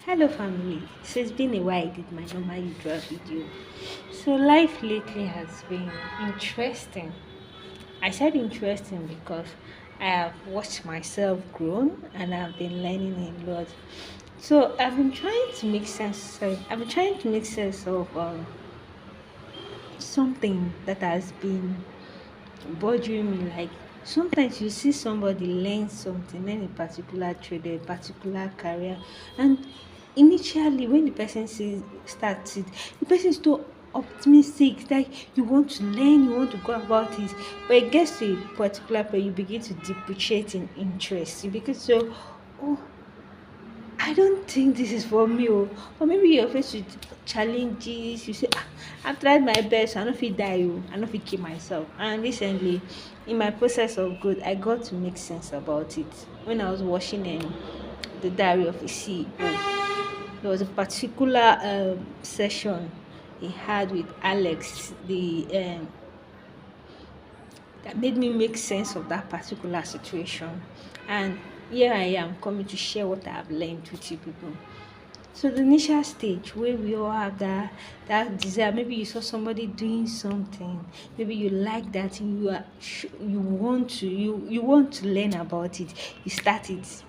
Hello family. So it's been a while I did my normal usual video. So life lately has been interesting. I said interesting because I have watched myself grown and I've been learning a lot. So I've been trying to make sense. I've been trying to make sense of something that has been bothering me. Like sometimes you see somebody learn something, learn a particular trade, a particular career, and initially when the person starts it, the person is so optimistic, like you want to learn, you want to go about it, but it gets to a particular point, you begin to depreciate in interest. You begin to, oh, I don't think this is for me. Oh. Or maybe you're faced with challenges. You say, I've tried my best. I don't feel die. Oh. I don't feel kill myself. And recently, in my process of growth, I got to make sense about it. When I was watching the Diary of a CEO, there was a particular session he had with Alex, the that made me make sense of that particular situation. And here I am coming to share what I have learned with you people. So the initial stage where we all have that desire, maybe you saw somebody doing something, maybe you like that and you want to learn about it. You start it.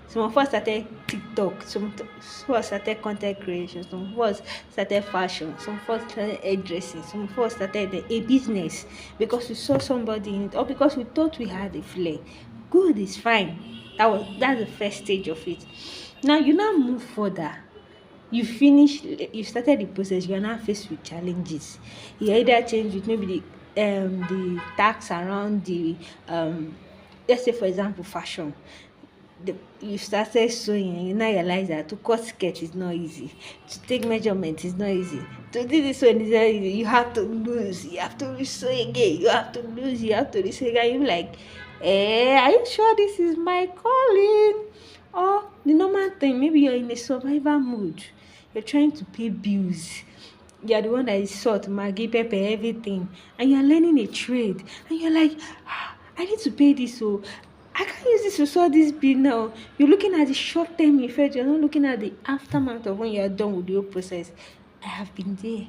Some of us started TikTok, some of us started content creation, some of us started fashion, some of us started hairdressing, some of us started a business because we saw somebody in it or because we thought we had a flair. Good is fine. That's the first stage of it. Now you now move further. You started the process, you are now faced with challenges. You either change with maybe the tax around the let's say for example fashion. You started sewing and you now realize that to cut skirt is not easy, to take measurement is not easy, to do this one is not easy. You have to lose, you have to sew again, you have to lose, you have to sew again. You're like, are you sure this is my calling? Or the normal thing, maybe you're in a survival mood, you're trying to pay bills, you're the one that is salt, maggi, pepper, everything, and you're learning a trade, and you're like, I need to pay this, so I can't use this to solve this bill now. You're looking at the short term effect, you're not looking at the aftermath of when you're done with the whole process. I have been there.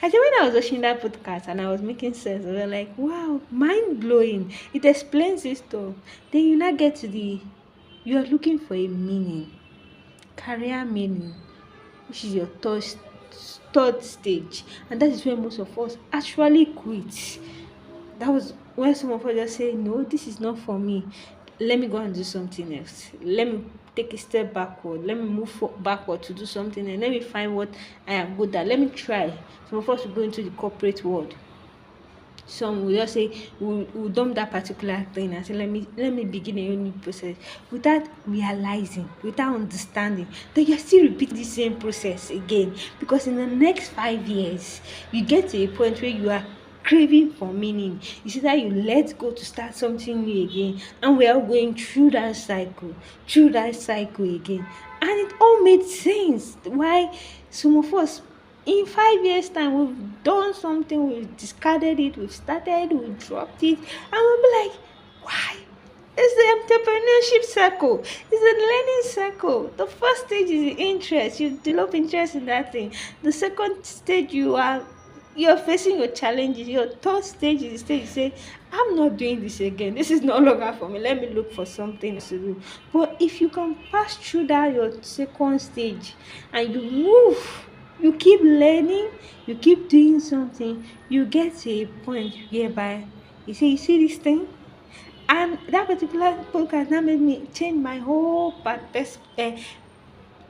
I think when I was watching that podcast and I was making sense, I was like, wow, mind blowing. It explains this stuff. Then you now get to you are looking for a meaning, career meaning, which is your third stage. And that is where most of us actually quit. That was when some of us just say, no, this is not for me. Let me go and do something else. Let me take a step backward. Let me move backward to do something and let me find what I am good at. Let me try. Some of us will go into the corporate world. Some will just say we'll dump that particular thing and say let me begin a new process without realizing, without understanding that you're still repeating the same process again, because in the next 5 years you get to a point where you are craving for meaning. You see that you let go to start something new again, and we are going through that cycle again, and it all made sense why some of us in 5 years time we've done something, we've discarded it, we've started, we've dropped it, and we'll be like, why? It's the entrepreneurship circle, it's the learning circle. The first stage is the interest, you develop interest in that thing. The second stage, you're facing your challenges. Your third stage is the stage you say, I'm not doing this again, this is no longer for me, let me look for something else to do. But if you can pass through that your second stage and you move, you keep learning, you keep doing something, you get to a point whereby you say, you see this thing, and that particular podcast now made me change my whole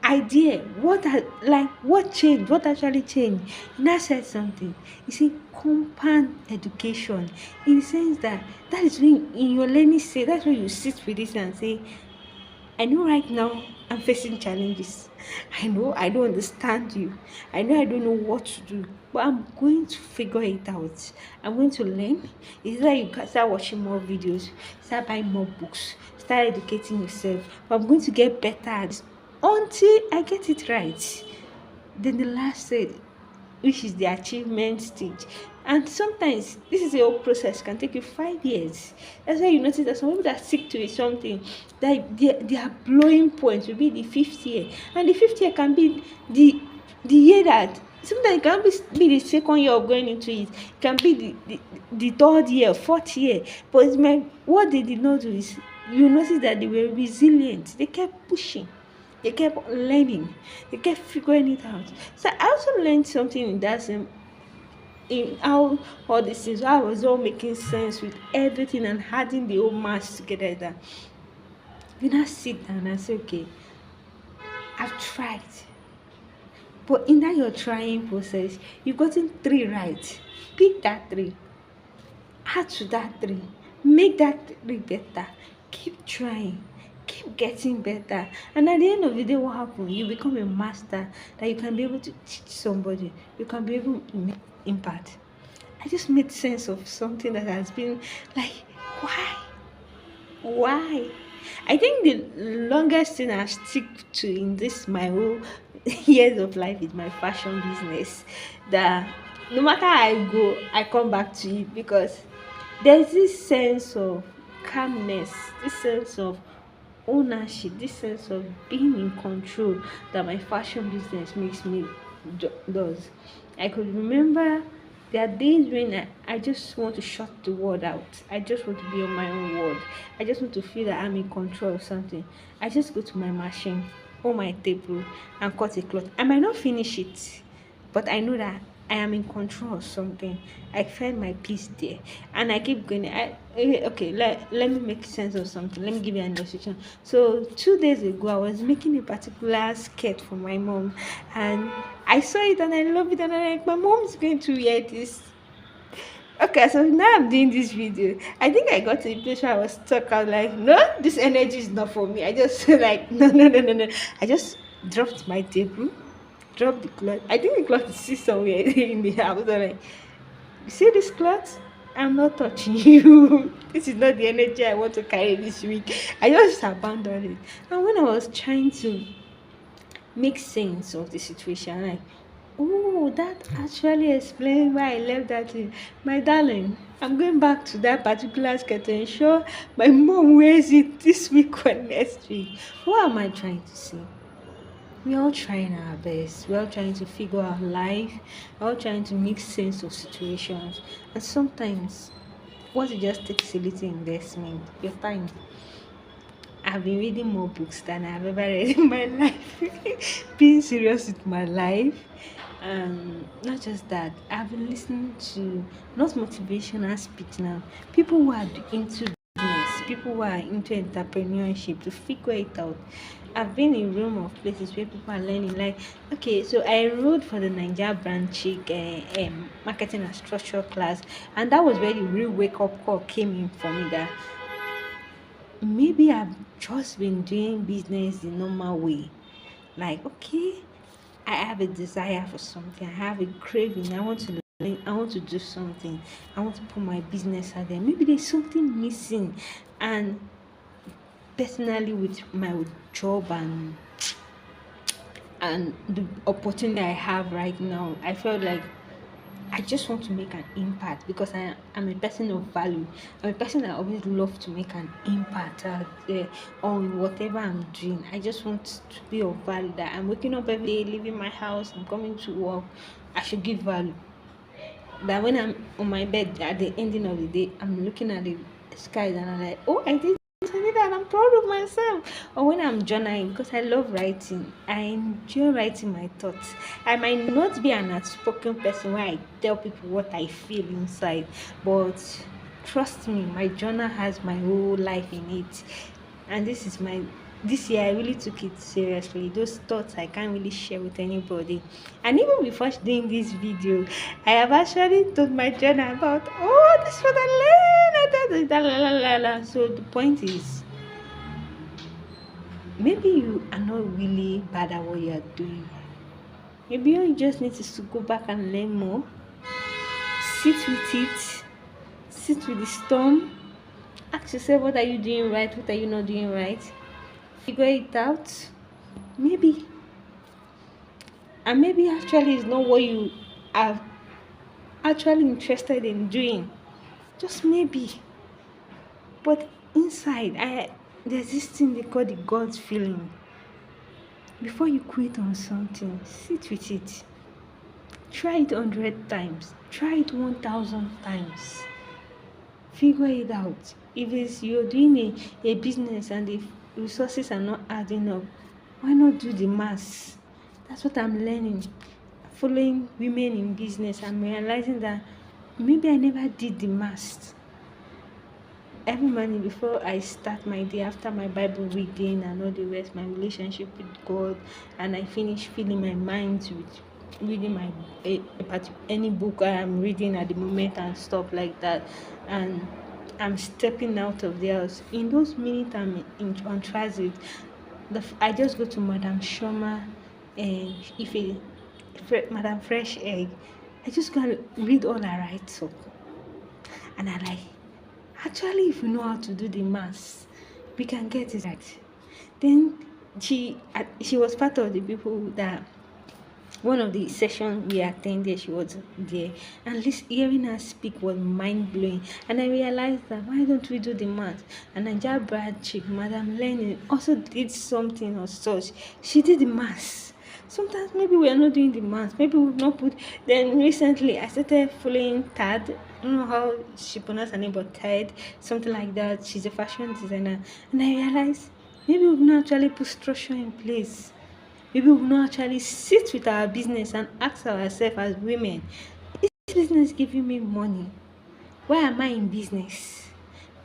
idea. What changed, what actually changed? He now said something. You see, compound education, in the sense that that is when in your learning stage, that's when you sit with this and say, I know right now I'm facing challenges. I know I don't understand you. I know I don't know what to do, but I'm going to figure it out. I'm going to learn. It's like you can start watching more videos, start buying more books, start educating yourself. But I'm going to get better at this until I get it right. Then the last stage, which is the achievement stage, And sometimes this is a whole process, can take you 5 years. That's why you notice that some people that stick to it something, that their blowing point will be the fifth year. And the fifth year can be the year that sometimes it can be the second year of going into it. It can be the third year, fourth year. But what they did not do is, you notice that they were resilient. They kept pushing. They kept learning. They kept figuring it out. So I also learned something in that same, in how all these things, how I was all making sense with everything and adding the whole mass together, that you now sit down and say, okay, I've tried. But in that your trying process, you've gotten three right. Pick that three, add to that three, make that three better. Keep trying, keep getting better. And at the end of the day, what happens? You become a master that you can be able to teach somebody, you can be able to make impact. I just made sense of something that has been like, why? Why? I think the longest thing I stick to in this my whole years of life is my fashion business. That no matter how I go, I come back to it because there's this sense of calmness, this sense of ownership, this sense of being in control that my fashion business makes me does. I could remember there are days when I just want to shut the world out. I just want to be on my own world. I just want to feel that I'm in control of something. I just go to my machine, on my table, and cut a cloth. I might not finish it, but I know that I am in control of something. I find my peace there, and I keep going. Okay, let me make sense of something. Let me give you an illustration. So 2 days ago, I was making a particular skirt for my mom, and I saw it and I love it, and I'm like, my mom's going to wear this. Okay, so now I'm doing this video. I think I got to a place where I was stuck. I was like, no, this energy is not for me. I just like, no, no, no, no, no. I just dropped my table, dropped the cloth. I think the cloth is still somewhere in the house. I'm like, you see this cloth? I'm not touching you. This is not the energy I want to carry this week. I just abandoned it. And when I was trying to make sense of the situation, like, oh, that actually explains why I left that thing. My darling, I'm going back to that particular skirt to ensure my mom wears it this week or next week. What am I trying to say? We're all trying our best. We're all trying to figure out life. We're all trying to make sense of situations. And sometimes, what it just takes a little investment, your time. I've been reading more books than I've ever read in my life. Being serious with my life. Not just that, I've been listening to not motivational speech now. People who are into business, people who are into entrepreneurship to figure it out. I've been in room of places where people are learning. Like, okay, so I enrolled for the Nigeria brand chic marketing and structure class, and that was where the real wake up call came in for me. That maybe I've just been doing business the normal way. Like, okay, I have a desire for something, I have a craving, I want to learn, I want to do something, I want to put my business out there. Maybe there's something missing. And personally, with my job and the opportunity I have right now, I felt like I just want to make an impact because I'm a person of value. I'm a person that always love to make an impact out there on whatever I'm doing. I just want to be of value, that I'm waking up every day, leaving my house, I'm coming to work. I should give value. That when I'm on my bed at the ending of the day, I'm looking at the skies and I'm like, oh, I did that. I'm proud of myself. Or when I'm journaling, because I love writing, I enjoy writing my thoughts. I might not be an outspoken person where I tell people what I feel inside, but trust me, my journal has my whole life in it. And this year I really took it seriously. Those thoughts I can't really share with anybody. And even before doing this video, I have actually told my journal about, oh, this is what I learned. So the point is, maybe you are not really bad at what you are doing. Maybe all you just need is to go back and learn more. Sit with it. Sit with the storm. Ask yourself, what are you doing right? What are you not doing right? Figure it out. Maybe. And maybe actually it's not what you have actually interested in doing. Just maybe. But inside, there's this thing they call the God feeling. Before you quit on something, sit with it. Try it 100 times. Try it 1,000 times. Figure it out. If it's you're doing a business and the resources are not adding up, why not do the maths? That's what I'm learning. Following women in business, I'm realizing that maybe I never did the maths. Every morning before I start my day, after my Bible reading and all the rest, my relationship with God, and I finish filling my mind with reading any book I am reading at the moment and stuff like that, and I'm stepping out of the house. In those minutes on transit, I just go to Madam Shoma and Madam Fresh Egg. I just go and read all her writes up, and I like. Actually, if we know how to do the maths, we can get it right. Then she was part of the people that one of the sessions we attended, she was there, and hearing her speak was mind blowing. And I realized that why don't we do the math? And Naija Brad chick, Madam Lenin, also did something of such. She did the maths. Sometimes maybe we are not doing the math. Maybe we've not put. Then recently, I started following Tad. I don't know how she pronounced her name, but Tad, something like that. She's a fashion designer, and I realized maybe we've not actually put structure in place. Maybe we will not actually sit with our business and ask ourselves as women, is this business giving me money? Why am I in business?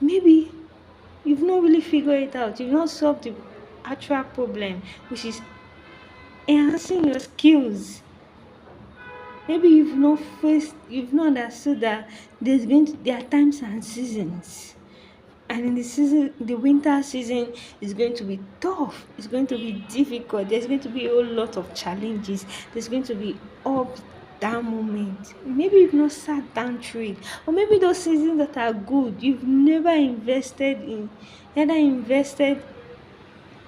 Maybe you've not really figured it out. You've not solved the actual problem, which is enhancing your skills. Maybe you've not understood that there are times and seasons. And in the winter season is going to be tough. It's going to be difficult. There's going to be a whole lot of challenges. There's going to be up, down moment. Maybe you've not sat down through it. Or maybe those seasons that are good, you've never invested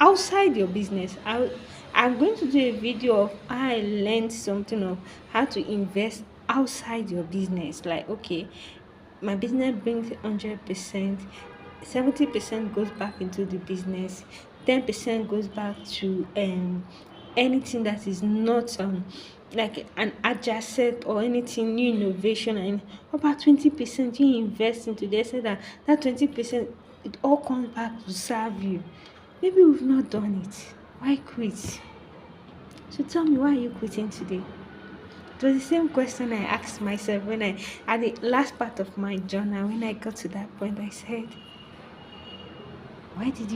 outside your business. I'm going to do a video of how I learned something of how to invest outside your business. Like, okay, my business brings 100%, 70% goes back into the business, 10% goes back to anything that is not like an adjacent or anything new innovation, and about 20% you invest into this, so that 20% it all comes back to serve you. Maybe we've not done it. Why quit? So tell me, why are you quitting today? It was the same question I asked myself when at the last part of my journal, when I got to that point. I said, why did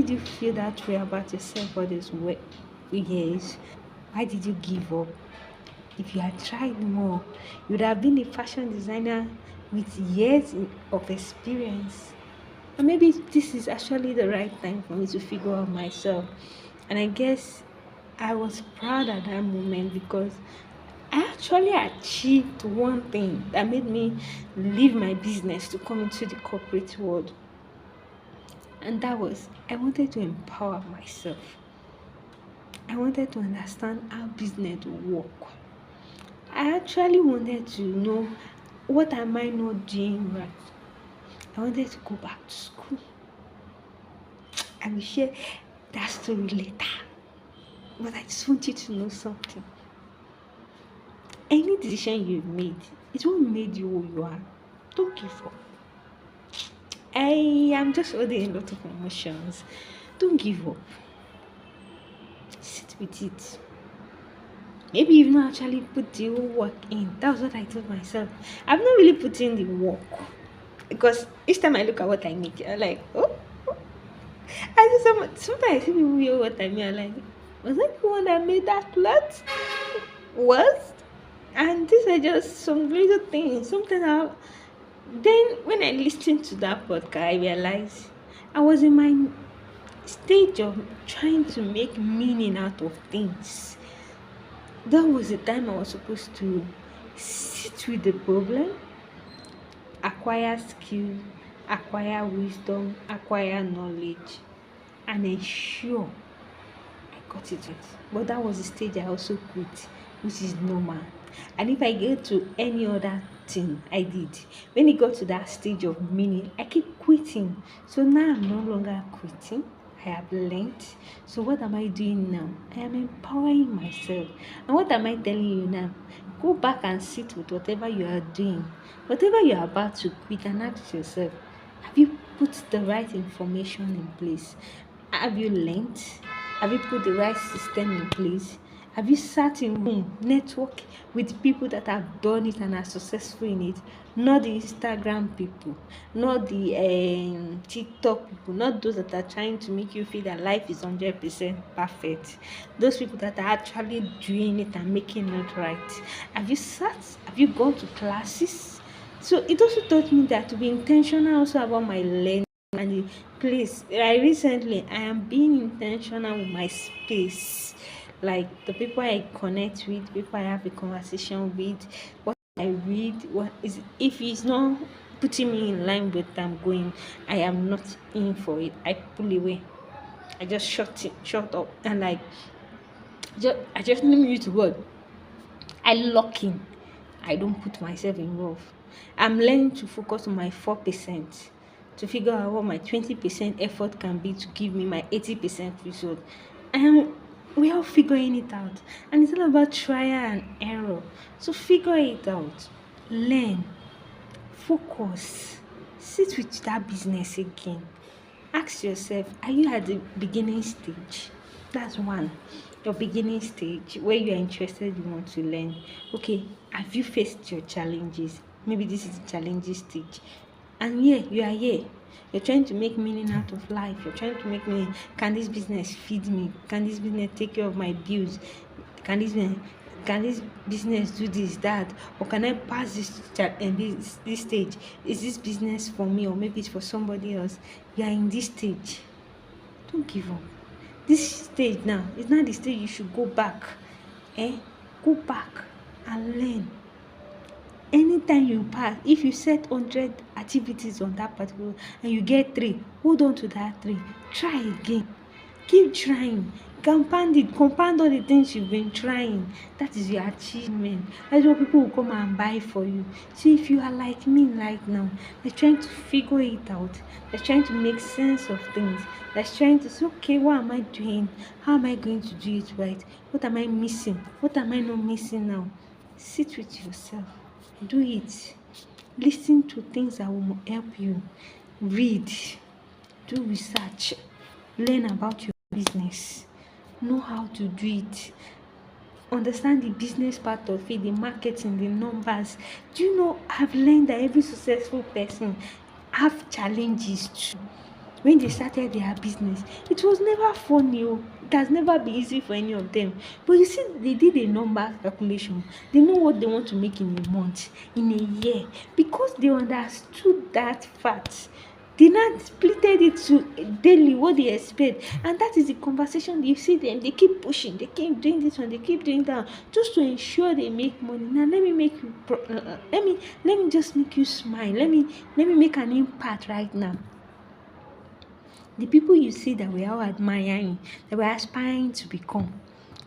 you feel that way about yourself all these years? Why did you give up? If you had tried more, you would have been a fashion designer with years of experience. And maybe this is actually the right time for me to figure out myself. And I guess I was proud at that moment because I actually achieved one thing that made me leave my business to come into the corporate world. And that was, I wanted to empower myself. I wanted to understand how business work. I actually wanted to know, what am I not doing right? I wanted to go back to school. I will share that story later. But I just want you to know something. Any decision you've made, it won't made you who you are. Don't give up. I am just holding a lot of emotions. Don't give up. Sit with it. Maybe you've not actually put the whole work in. That was what I told myself. I've not really put in the work. Because each time I look at what I make, I'm like, oh. I just sometimes I see people wear what I mean. I'm like, was that the one that made that cloth? Was? And these are just some little things. Then when I listened to that podcast, I realized I was in my stage of trying to make meaning out of things. That was the time I was supposed to sit with the problem, acquire skill, acquire wisdom, acquire knowledge, and ensure I got it right. But that was the stage I also quit, which is normal. And if I get to any other thing I did, when it got to that stage of meaning, I keep quitting. So now I'm no longer quitting. I have learned. So what am I doing now? I am empowering myself. And what am I telling you now? Go back and sit with whatever you are doing, whatever you are about to quit, and ask yourself, have you put the right information in place? Have you learned? Have you put the right system in place? Have you sat in room, network with people that have done it and are successful in it? Not the Instagram people, not the TikTok people, not those that are trying to make you feel that life is 100% perfect. Those people that are actually doing it and making it right. Have you sat? Have you gone to classes? So it also taught me that to be intentional also about my learning. And please, I am being intentional with my space, like the people I connect with, people I have a conversation with, what I read, what is, if it's not putting me in line with I'm going, I am not in for it. I pull away. I just shut up, and like I just let me use the word. I lock in. I don't put myself involved. I'm learning to focus on my 4%, to figure out what my 20% effort can be to give me my 80% result. And we are figuring it out. And it's all about trial and error. So figure it out. Learn. Focus. Sit with that business again. Ask yourself, are you at the beginning stage? That's one. Your beginning stage where you are interested, you want to learn. Okay, have you faced your challenges? Maybe this is the challenging stage. And yeah, you are here. You're trying to make meaning out of life. You're trying to make meaning. Can this business feed me? Can this business take care of my bills? Can this business can this business do this, that, or can I pass this stage? Is this business for me, or maybe it's for somebody else? You are in this stage. Don't give up. This stage now is not the stage you should go back. Go back and learn. Anytime you pass, if you set 100 activities on that particular and you get 3, hold on to that 3. Try again. Keep trying. Compound all the things you've been trying. That is your achievement. That's what people will come and buy for you. See, if you are like me right now, they're trying to figure it out. They're trying to make sense of things. They're trying to say, okay, what am I doing? How am I going to do it right? What am I missing? What am I not missing now? Sit with yourself. Do it. Listen to things that will help you. Read. Do research. Learn about your business. Know how to do it. Understand the business part of it, the marketing, the numbers. Do you know, I've learned that every successful person have challenges too. When they started their business, it was never funny. It has never been easy for any of them. But you see, they did a number calculation. They know what they want to make in a month, in a year, because they understood that fact. They now splitted it to daily what they expect, and that is the conversation. You see them, they keep pushing, they keep doing this one, they keep doing that, just to ensure they make money. Now let me make you let me just make you smile. Let me make an impact right now. The people you see that we are all admiring, that we're aspiring to become,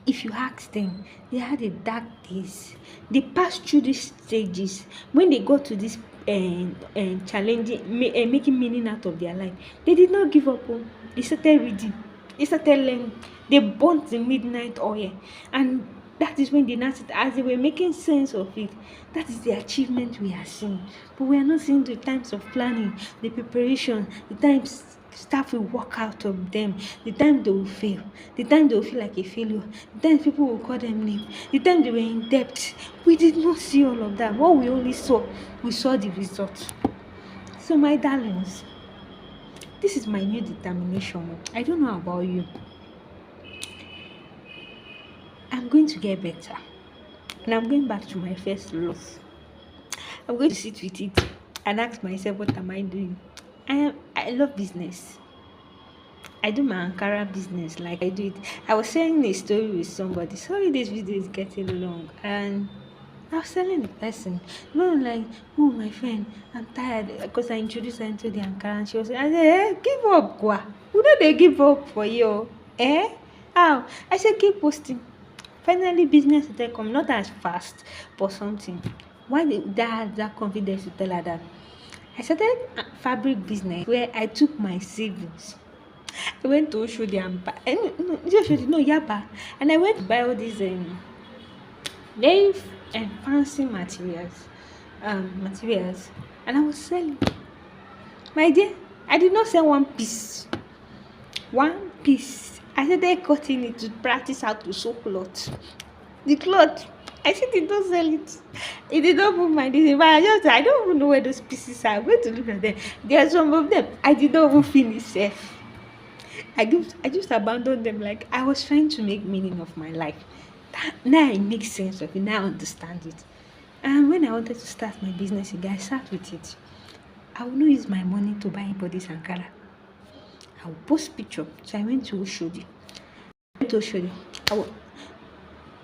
if you ask them, they had a dark days. They passed through these stages. When they got to this challenging, making meaning out of their life, they did not give up. They started reading. They started learning. They burnt the midnight oil. And that is when they now said, as they were making sense of it, that is the achievement we are seeing. But we are not seeing the times of planning, the preparation, the times staff will walk out of them, the time they will fail, the time they will feel like a failure, the time people will call them name, the time they were in debt. We did not see all of that. What we only saw, we saw the result. So my darlings, this is my new determination. I don't know about you. I'm going to get better. And I'm going back to my first love. I'm going to sit with it and ask myself, what am I doing? I love business. I do my Ankara business like I do it. I was sharing a story with somebody. Sorry, this video is getting long. And I was telling the person, like, oh, my friend, I'm tired because I introduced her into the Ankara. And she was saying, I said, give up, Gwa. Who know they give up for you? How? I said keep posting. Finally, business started coming, not as fast, but something. Why did that have that confidence to tell her that? I started a fabric business where I took my savings. I went to Oshodi and buy, no, Oshodi, no, Yaba. And I went to buy all these very fancy materials, and I was selling. My dear, I did not sell one piece. One piece. I started cutting it to practice how to sew cloth. The cloth, I said did not sell it. It did not move my decision. But I don't even know where those pieces are. I'm going to look at them. There are some of them I did not even finish safe. I just abandoned them. Like I was trying to make meaning of my life. Now I make sense of it. Now I understand it. And when I wanted to start my business again, I sat with it. I will not use my money to buy anybody Sankara. I will post picture. So I went to Oshodi.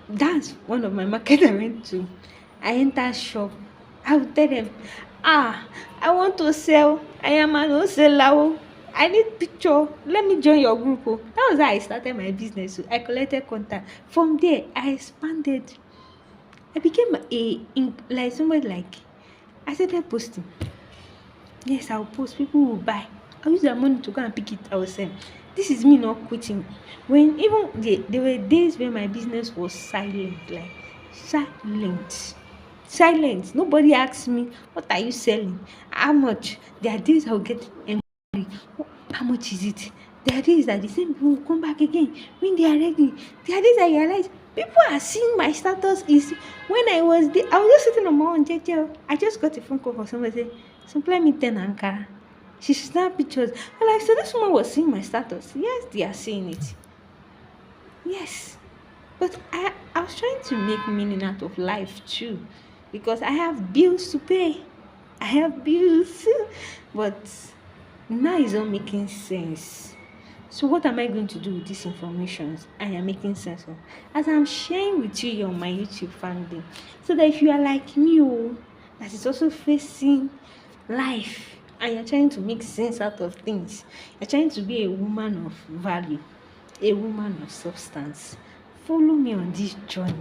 That's one of my market I went to. I enter shop. I will tell them, I want to sell. I am an wholesaler. Oh. I need picture. Let me join your group. Oh. That was how I started my business. So I collected contact. From there, I expanded. I became like somebody like I started posting. Yes, I'll post. People will buy. I'll use their money to go and pick it. I will sell. This is me not quitting. When even there were days when my business was silent, like silent. Nobody asked me, what are you selling? How much? There are days I'll get inquiry. How much is it? There are days that the same people will come back again when they are ready. There are days I realize people are seeing my status is when I was there. I was just sitting on my own JJ. I just got a phone call from somebody say, supply me 10 Ankara. She snapped pictures. And like, so this woman was seeing my status. Yes, they are seeing it. Yes. But I was trying to make meaning out of life too. Because I have bills to pay. I have bills. But now it's not making sense. So what am I going to do with this information I am making sense of? As I'm sharing with you on my YouTube family. So that if you are like me, that is also facing life and you're trying to make sense out of things, you're trying to be a woman of value, a woman of substance, follow me on this journey.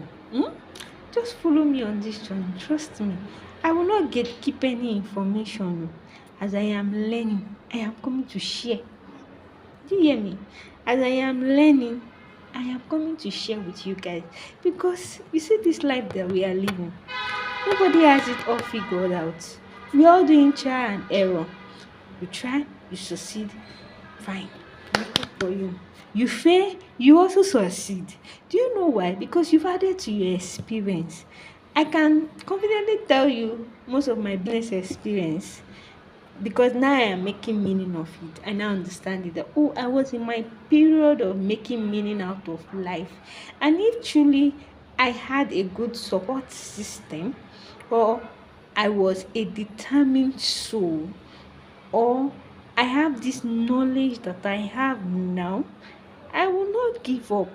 Just follow me on this journey. Trust me, I will not keep any information. As I am learning, I am coming to share. Do you hear me? As I am learning, I am coming to share with you guys, because you see this life that we are living, nobody has it all figured out. We all doing trial and error. You try, you succeed, fine. Make up for you. You fail, you also succeed. Do you know why? Because you've added to your experience. I can confidently tell you most of my business experience, because now I am making meaning of it. I now understand it that I was in my period of making meaning out of life. And if truly I had a good support system, or I was a determined soul, or I have this knowledge that I have now, I will not give up.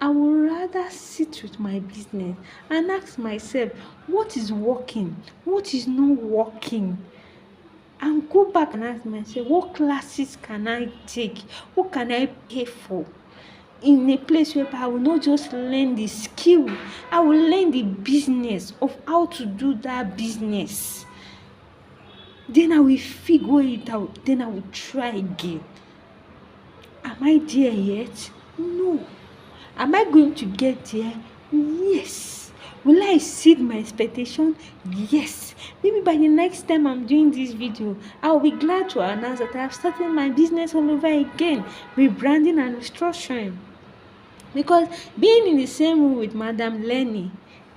I will rather sit with my business and ask myself, what is working? What is not working? And go back and ask myself, what classes can I take? What can I pay for? In a place where I will not just learn the skill, I will learn the business of how to do that business. Then I will figure it out. Then I will try again. Am I there yet? No. Am I going to get there? Yes. Will I exceed my expectation? Yes. Maybe by the next time I'm doing this video, I will be glad to announce that I have started my business all over again, rebranding and restructuring. Because being in the same room with Madam Lenny,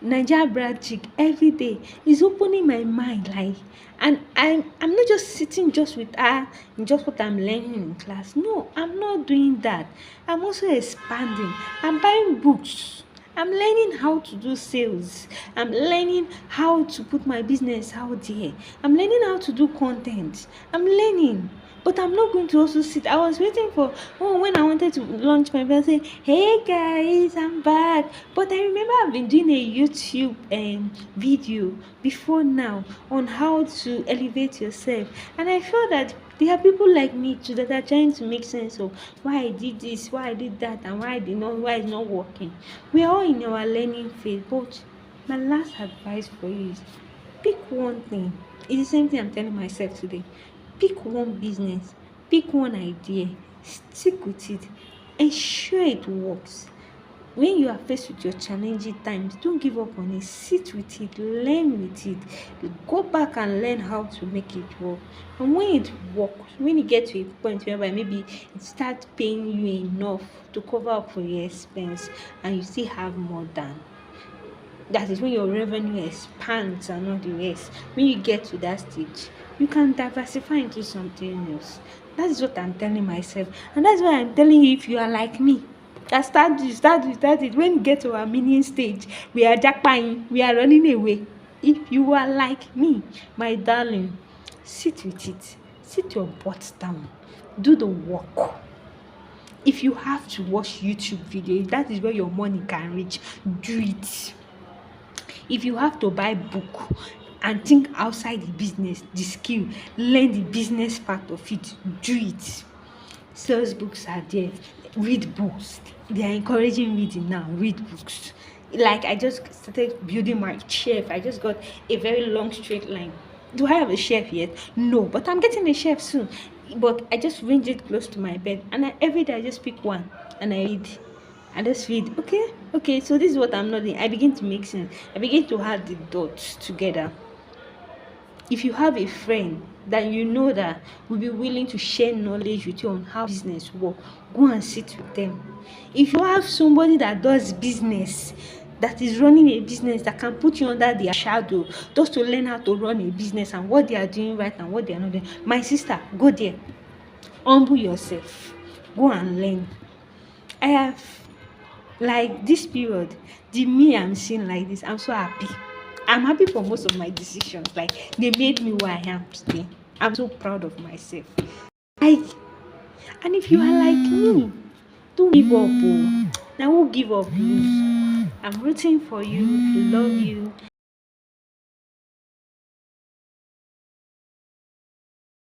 Naija Brad Chick every day is opening my mind, like, and I'm not just sitting just with her in just what I'm learning in class. No, I'm not doing that. I'm also expanding. I'm buying books. I'm learning how to do sales. I'm learning how to put my business out there. I'm learning how to do content. I'm learning. But I'm not going to also sit. I was waiting for, oh, when I wanted to launch my video, say, hey guys, I'm back. But I remember I've been doing a YouTube video before now on how to elevate yourself. And I feel that there are people like me too that are trying to make sense of why I did this, why I did that, and why it's not working. We are all in our learning phase. But my last advice for you is pick one thing. It's the same thing I'm telling myself today. Pick one business, pick one idea, stick with it, ensure it works. When you are faced with your challenging times, don't give up on it. Sit with it, learn with it, go back and learn how to make it work. And when it works, when you get to a point whereby maybe it starts paying you enough to cover up for your expense and you still have more than, that is when your revenue expands and all the rest. When you get to that stage, you can diversify into something else. That is what I'm telling myself, and that's why I'm telling you, if you are like me, that start it. When you get to our mini stage, we are jackpying, we are running away. If you are like me, my darling, sit with it, sit your butt down, do the work. If you have to watch YouTube video, if that is where your money can reach, do it. If you have to buy book and think outside the business, the skill, learn the business part of it, do it. Sales books are there. Read books. They are encouraging reading now. Read books. Like, I just started building my shelf. I just got a very long straight line. Do I have a shelf yet? No, but I'm getting a shelf soon. But I just range it close to my bed, and every day I just pick one and I read. I just read. Okay. So this is what I'm not doing. I begin to make sense. I begin to add the dots together. If you have a friend that you know that will be willing to share knowledge with you on how business work, go and sit with them. If you have somebody that does business, that is running a business, that can put you under their shadow just to learn how to run a business and what they are doing right and what they are not doing, my sister, go there. Humble yourself. Go and learn. I have, like, this period, the me I'm seeing like this, I'm so happy. I'm happy for most of my decisions. Like, they made me who I am today. I'm so proud of myself. Like, and if you are like me, don't give up. Oh. Now, who give up lose? I'm rooting for you. Love you.